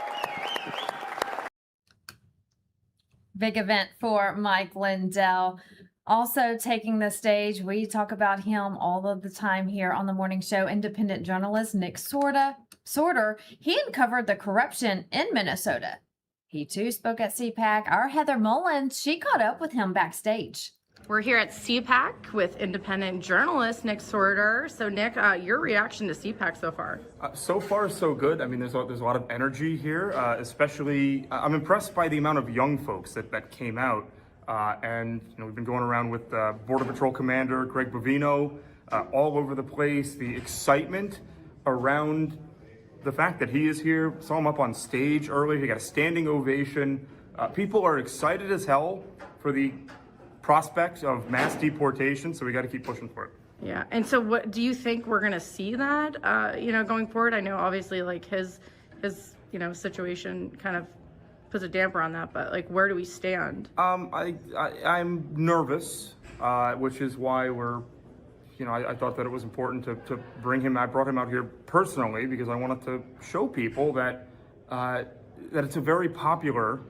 Big event for Mike Lindell. Also taking the stage, we talk about him all of the time here on the morning show. Independent journalist Nick Sorter, he uncovered the corruption in Minnesota. He too spoke at CPAC. Our Heather Mullins, she caught up with him backstage. We're here at CPAC with independent journalist Nick Sorter. So Nick, your reaction to CPAC so far? So far, so good. I mean, there's a lot of energy here, especially I'm impressed by the amount of young folks that came out. And we've been going around with Border Patrol Commander Greg Bovino all over the place. The excitement around the fact that he is here. Saw him up on stage earlier. He got a standing ovation. People are excited as hell for the prospect of mass deportation, so we got to keep pushing for it. Yeah, and so what do you think we're going to see that, going forward? I know obviously his situation kind of puts a damper on that, but where do we stand? I'm nervous, which is why we're, I thought that it was important to bring him. I brought him out here personally because I wanted to show people that it's a very popular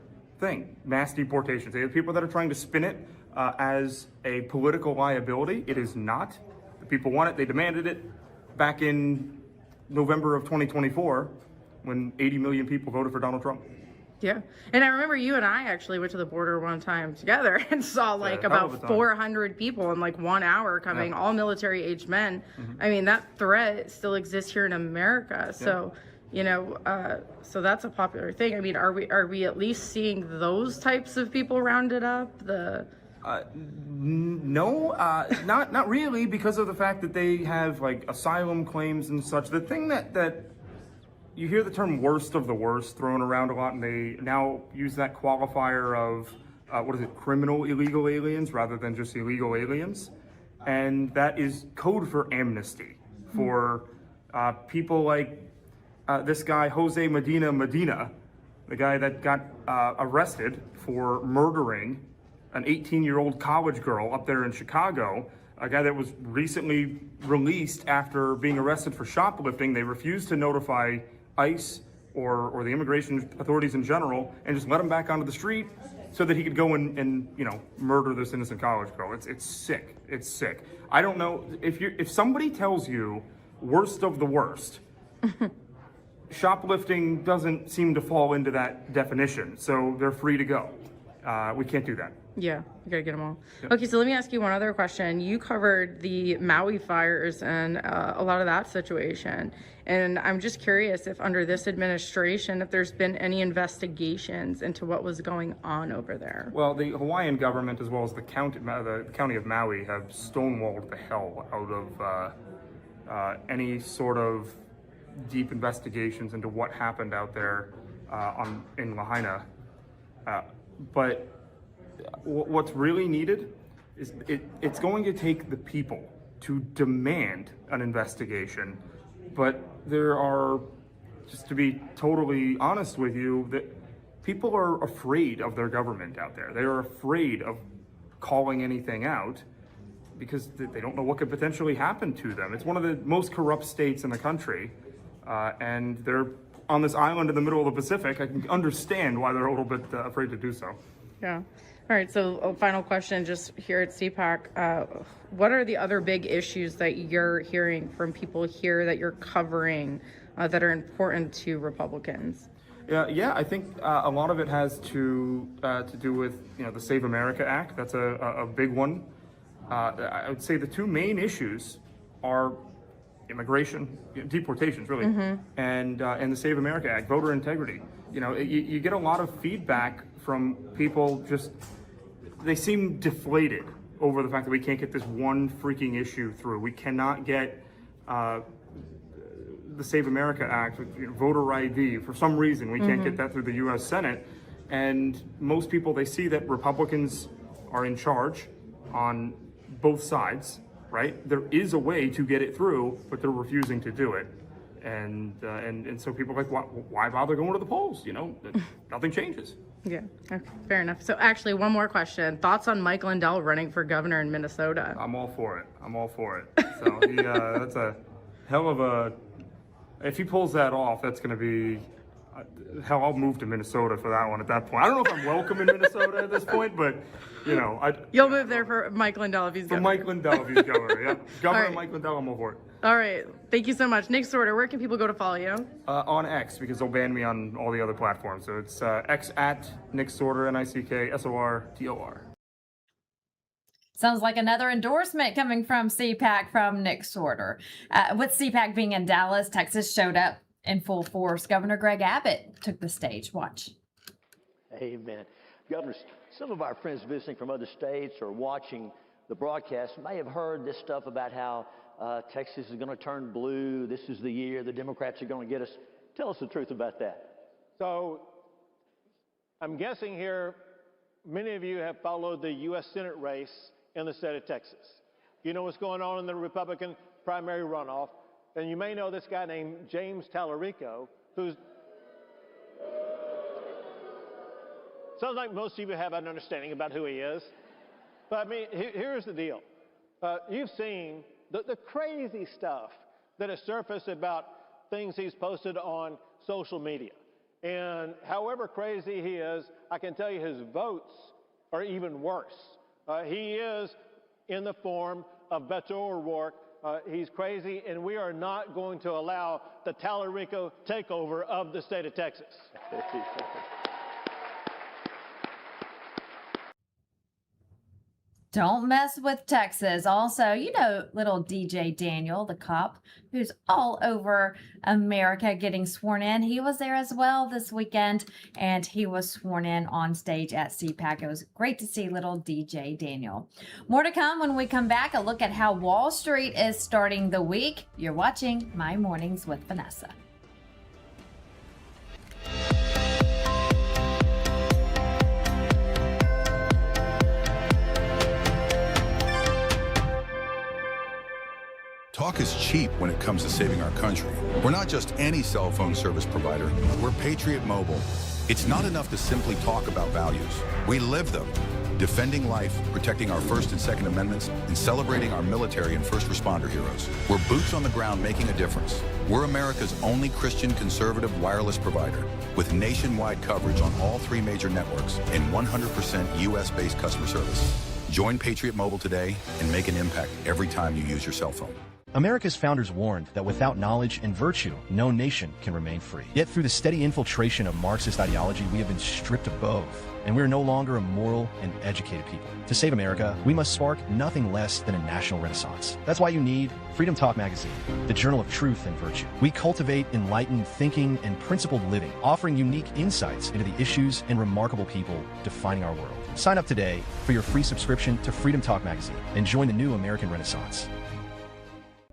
thing, mass deportations. The people that are trying to spin it as a political liability. It is not. The people want it. They demanded it back in November of 2024 when 80 million people voted for Donald Trump. Yeah. And I remember you and I actually went to the border one time together and saw like about 400 people in like 1 hour coming, all military-aged men. I mean, that threat still exists here in America. So, you know, so that's a popular thing. I mean, are we at least seeing those types of people rounded up? No, not really, because of the fact that they have like asylum claims and such. The thing that you hear the term worst of the worst thrown around a lot, and they now use that qualifier of, criminal illegal aliens rather than just illegal aliens. And that is code for amnesty for people like this guy, Jose Medina, the guy that got arrested for murdering an 18-year-old college girl up there in Chicago, a guy that was recently released after being arrested for shoplifting. They refused to notify ICE or the immigration authorities in general and just let him back onto the street so that he could go and murder this innocent college girl. It's sick. It's sick. I don't know if somebody tells you worst of the worst, shoplifting doesn't seem to fall into that definition, so they're free to go. We can't do that. Yeah, you gotta get them all. Okay, so let me ask you one other question. You covered the Maui fires and a lot of that situation. And I'm just curious if under this administration, if there's been any investigations into what was going on over there. Well, the Hawaiian government, as well as the county of Maui, have stonewalled the hell out of any sort of deep investigations into what happened out there in Lahaina. But what's really needed is it's going to take the people to demand an investigation. But there are, just to be totally honest with you, that people are afraid of their government out there. They are afraid of calling anything out because they don't know what could potentially happen to them. It's one of the most corrupt states in the country, and they're on this island in the middle of the Pacific. I can understand why they're a little bit afraid to do so. Yeah. All right, so a final question just here at CPAC. What are the other big issues that you're hearing from people here that you're covering that are important to Republicans? Yeah, I think a lot of it has to do with the Save America Act. That's a big one. I would say the two main issues are immigration, deportations really, and the Save America Act, voter integrity. You get a lot of feedback from people they seem deflated over the fact that we can't get this one freaking issue through. We cannot get the Save America Act, voter ID, for some reason. We can't get that through the U.S. Senate. And most people, they see that Republicans are in charge on both sides, right? There is a way to get it through, but they're refusing to do it. And so people are like, why bother going to the polls? Nothing changes. Yeah, okay, fair enough. So actually, one more question. Thoughts on Mike Lindell running for governor in Minnesota? I'm all for it. So that's a hell of a, if he pulls that off, that's going to be, hell, I'll move to Minnesota for that one at that point. I don't know if I'm welcome in Minnesota at this point, but, You'll move there for Mike Lindell if he's governor. For Mike Lindell if he's governor, yeah. Governor Mike Lindell, I'm all for it. All right. Thank you so much. Nick Sorter, where can people go to follow you? On X, because they'll ban me on all the other platforms. So it's X at Nick Sorter, NickSortor. Sounds like another endorsement coming from CPAC from Nick Sorter. With CPAC being in Dallas, Texas showed up in full force. Governor Greg Abbott took the stage. Watch. Amen. Governor, some of our friends visiting from other states or watching the broadcast may have heard this stuff about how Texas is going to turn blue. This is the year the Democrats are going to get us. Tell us the truth about that. So I'm guessing here many of you have followed the U.S. Senate race in the state of Texas. You know what's going on in the Republican primary runoff. And you may know this guy named James Tallarico, who's... Sounds like most of you have an understanding about who he is. But I mean, here's the deal. You've seen the crazy stuff that has surfaced about things he's posted on social media. And however crazy he is, I can tell you his votes are even worse. He is in the form of Beto O'Rourke. He's crazy, and we are not going to allow the Tallarico takeover of the state of Texas. Don't mess with Texas. Also, you know, little DJ Daniel, the cop, who's all over America getting sworn in. He was there as well this weekend, and he was sworn in on stage at CPAC. It was great to see little DJ Daniel. More to come when we come back. A look at how Wall Street is starting the week. You're watching My Mornings with Vanessa. Talk is cheap when it comes to saving our country. We're not just any cell phone service provider. We're Patriot Mobile. It's not enough to simply talk about values. We live them. Defending life, protecting our First and Second Amendments, and celebrating our military and first responder heroes. We're boots on the ground making a difference. We're America's only Christian conservative wireless provider with nationwide coverage on all 3 major networks and 100% US-based customer service. Join Patriot Mobile today and make an impact every time you use your cell phone. America's founders warned that without knowledge and virtue, no nation can remain free. Yet through the steady infiltration of Marxist ideology, we have been stripped of both, and we are no longer a moral and educated people. To save America, we must spark nothing less than a national renaissance. That's why you need Freedom Talk Magazine, the journal of truth and virtue. We cultivate enlightened thinking and principled living, offering unique insights into the issues and remarkable people defining our world. Sign up today for your free subscription to Freedom Talk Magazine and join the new American Renaissance.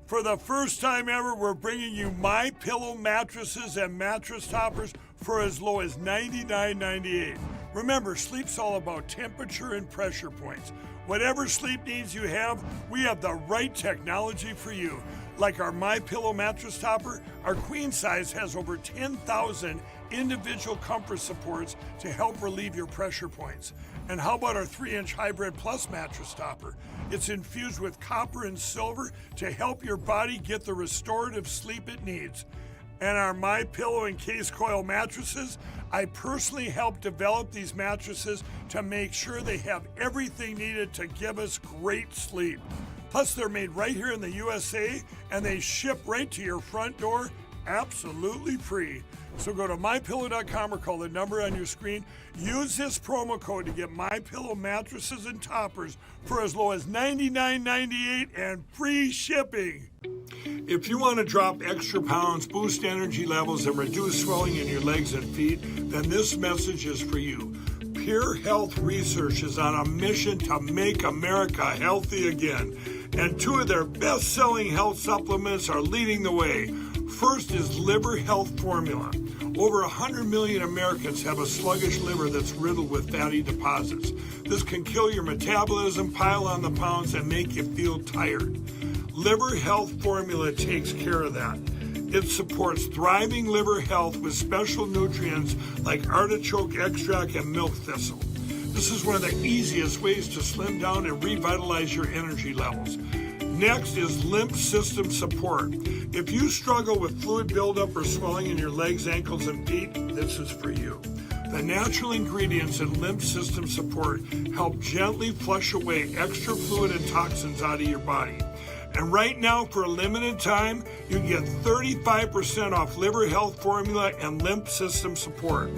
For the first time ever, we're bringing you MyPillow mattresses and mattress toppers for as low as $99.98. Remember, sleep's all about temperature and pressure points. Whatever sleep needs you have, we have the right technology for you. Like our MyPillow mattress topper, our queen size has over 10,000 individual comfort supports to help relieve your pressure points. And how about our 3-inch Hybrid Plus mattress topper? It's infused with copper and silver to help your body get the restorative sleep it needs. And our MyPillow and Case Coil mattresses, I personally helped develop these mattresses to make sure they have everything needed to give us great sleep. Plus, they're made right here in the USA, and they ship right to your front door absolutely free. So go to MyPillow.com or call the number on your screen. Use this promo code to get MyPillow mattresses and toppers for as low as $99.98 and free shipping. If you want to drop extra pounds, boost energy levels, and reduce swelling in your legs and feet, then this message is for you. Pure Health Research is on a mission to make America healthy again. And 2 of their best-selling health supplements are leading the way. First is Liver Health Formula. Over 100 million Americans have a sluggish liver that's riddled with fatty deposits. This can kill your metabolism, pile on the pounds, and make you feel tired. Liver Health Formula takes care of that. It supports thriving liver health with special nutrients like artichoke extract and milk thistle. This is one of the easiest ways to slim down and revitalize your energy levels. Next is lymph system support. If you struggle with fluid buildup or swelling in your legs, ankles, and feet, this is for you. The natural ingredients in lymph system support help gently flush away extra fluid and toxins out of your body. And right now, for a limited time, you can get 35% off Liver Health Formula and Lymph System Support,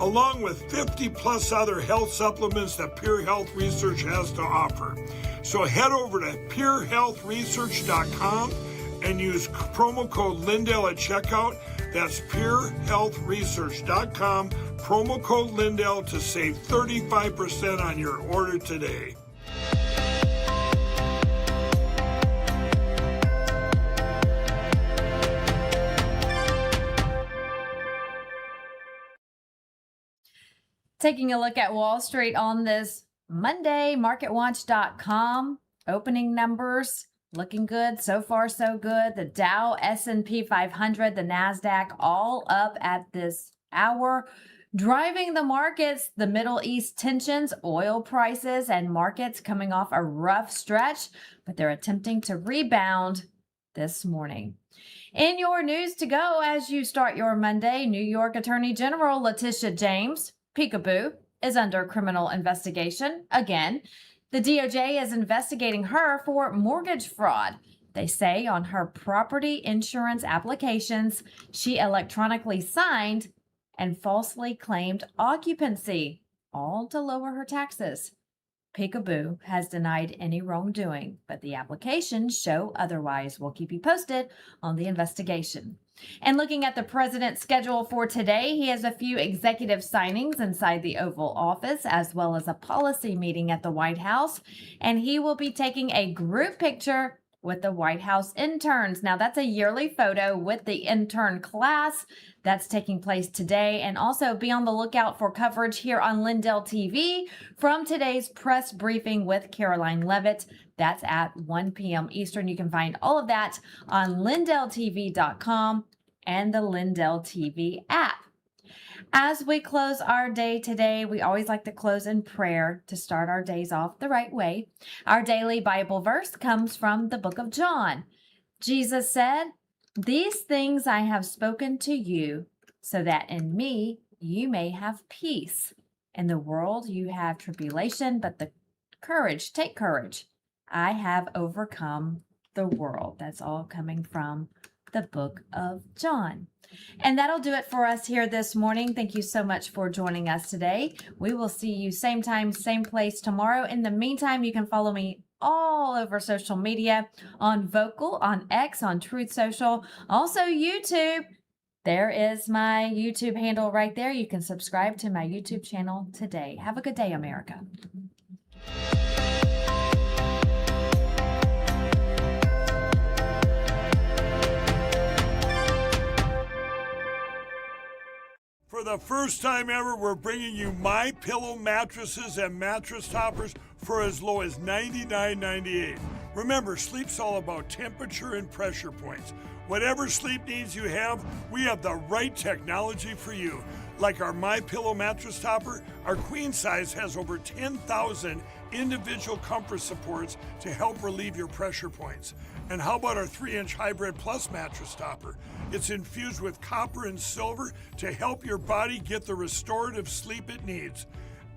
along with 50 plus other health supplements that Pure Health Research has to offer. So head over to purehealthresearch.com and use promo code Lindell at checkout. That's purehealthresearch.com, promo code Lindell to save 35% on your order today. Taking a look at Wall Street on this Monday, MarketWatch.com, opening numbers looking good. So far, so good. The Dow, S&P 500, the NASDAQ, all up at this hour. Driving the markets, the Middle East tensions, oil prices, and markets coming off a rough stretch, but they're attempting to rebound this morning. In your news to go as you start your Monday, New York Attorney General Letitia James, peekaboo, is under criminal investigation again. The DOJ is investigating her for mortgage fraud. They say on her property insurance applications, she electronically signed and falsely claimed occupancy, all to lower her taxes. Peekaboo has denied any wrongdoing, but the applications show otherwise. We'll keep you posted on the investigation. And looking at the president's schedule for today, he has a few executive signings inside the Oval Office, as well as a policy meeting at the White House. And he will be taking a group picture with the White House interns. Now, that's a yearly photo with the intern class that's taking place today. And also be on the lookout for coverage here on LINDELLTV from today's press briefing with Caroline Levitt. That's at 1 p.m. Eastern. You can find all of that on LINDELLTV.com and the LINDELLTV app. As we close our day today, we always like to close in prayer to start our days off the right way. Our daily Bible verse comes from the book of John. Jesus said, "These things I have spoken to you, so that in me you may have peace. In the world you have tribulation, but take courage. I have overcome the world." That's all coming from the book of John. And that'll do it for us here this morning. Thank you so much for joining us today. We will see you same time, same place tomorrow. In the meantime, you can follow me all over social media, on Vocal, on X, on Truth Social, also YouTube. There is my YouTube handle right there. You can subscribe to my YouTube channel today. Have a good day, America. For the first time ever, we're bringing you MyPillow mattresses and mattress toppers for as low as $99.98. Remember, sleep's all about temperature and pressure points. Whatever sleep needs you have, we have the right technology for you. Like our MyPillow mattress topper, our queen size has over 10,000 individual comfort supports to help relieve your pressure points. And how about our 3-inch Hybrid Plus mattress topper? It's infused with copper and silver to help your body get the restorative sleep it needs.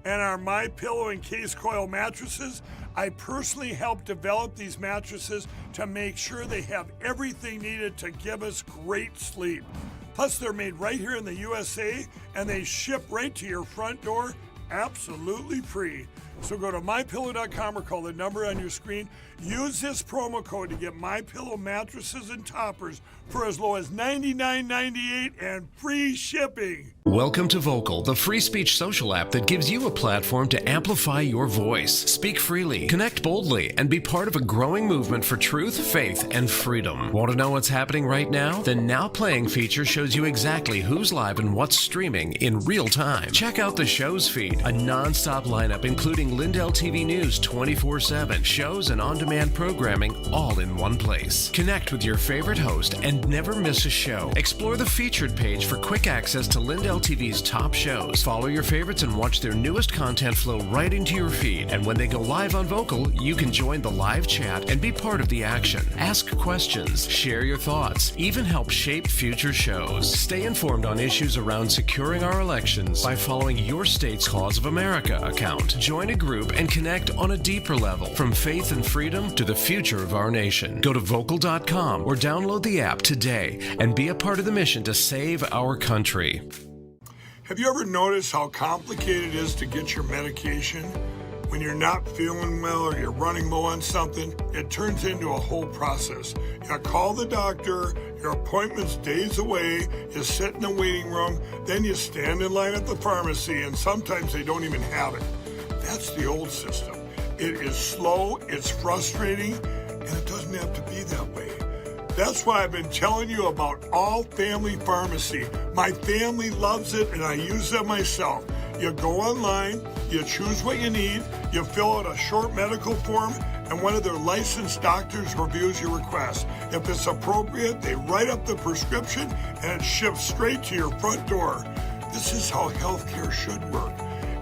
And our MyPillow and Case Coil mattresses, I personally helped develop these mattresses to make sure they have everything needed to give us great sleep. Plus, they're made right here in the USA, and they ship right to your front door absolutely free. So go to MyPillow.com or call the number on your screen. Use this promo code to get MyPillow mattresses and toppers for as low as $99.98 and free shipping. Welcome to Vocal, the free speech social app that gives you a platform to amplify your voice. Speak freely, connect boldly, and be part of a growing movement for truth, faith, and freedom. Want to know what's happening right now? The Now Playing feature shows you exactly who's live and what's streaming in real time. Check out the show's feed, a non-stop lineup including LINDELLTV News 24/7, shows and on-demand programming all in one place. Connect with your favorite host and never miss a show. Explore the featured page for quick access to LINDELLTV's top shows. Follow your favorites and watch their newest content flow right into your feed. And when they go live on Vocal, you can join the live chat and be part of the action. Ask questions, share your thoughts, even help shape future shows. Stay informed on issues around securing our elections by following your state's Cause of America account. Join a group and connect on a deeper level, from faith and freedom to the future of our nation. Go to vocal.com or download the app today and be a part of the mission to save our country. Have you ever noticed how complicated it is to get your medication? When you're not feeling well or you're running low on something, it turns into a whole process. You call the doctor, your appointment's days away, you sit in the waiting room, then you stand in line at the pharmacy, and sometimes they don't even have it. That's the old system. It is slow, it's frustrating, and it doesn't have to be that way. That's why I've been telling you about All Family Pharmacy. My family loves it, and I use them myself. You go online, you choose what you need, you fill out a short medical form, and one of their licensed doctors reviews your request. If it's appropriate, they write up the prescription, and it ships straight to your front door. This is how healthcare should work.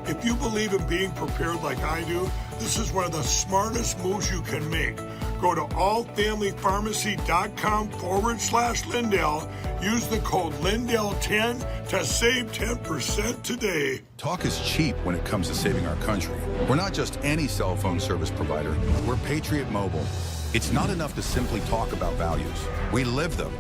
If you believe in being prepared like I do, this is one of the smartest moves you can make. Go to allfamilypharmacy.com/Lindell. Use the code Lindell10 to save 10% today. Talk is cheap when it comes to saving our country. We're not just any cell phone service provider. We're Patriot Mobile. It's not enough to simply talk about values. We live them.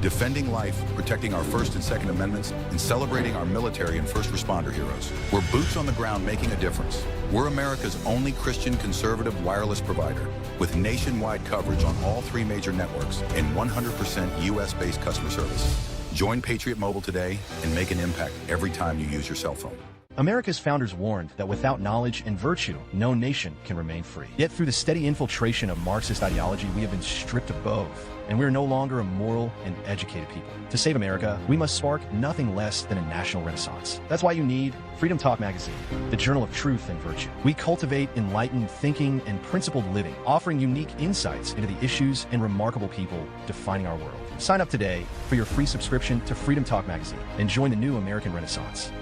Defending life, protecting our First and Second Amendments, and celebrating our military and first responder heroes. We're boots on the ground making a difference. We're America's only Christian conservative wireless provider with nationwide coverage on all 3 major networks and 100% U.S.-based customer service. Join Patriot Mobile today and make an impact every time you use your cell phone. America's founders warned that without knowledge and virtue, no nation can remain free. Yet through the steady infiltration of Marxist ideology, we have been stripped of both, and we are no longer a moral and educated people. To save America, we must spark nothing less than a national renaissance. That's why you need Freedom Talk Magazine, the journal of truth and virtue. We cultivate enlightened thinking and principled living, offering unique insights into the issues and remarkable people defining our world. Sign up today for your free subscription to Freedom Talk Magazine and join the new American Renaissance.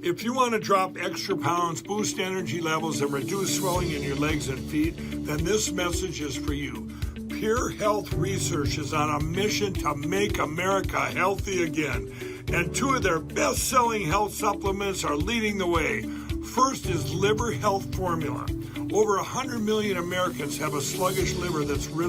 If you want to drop extra pounds, boost energy levels, and reduce swelling in your legs and feet, then this message is for you. Pure Health Research is on a mission to make America healthy again. And 2 of their best-selling health supplements are leading the way. First is Liver Health Formula. Over 100 million Americans have a sluggish liver that's riddled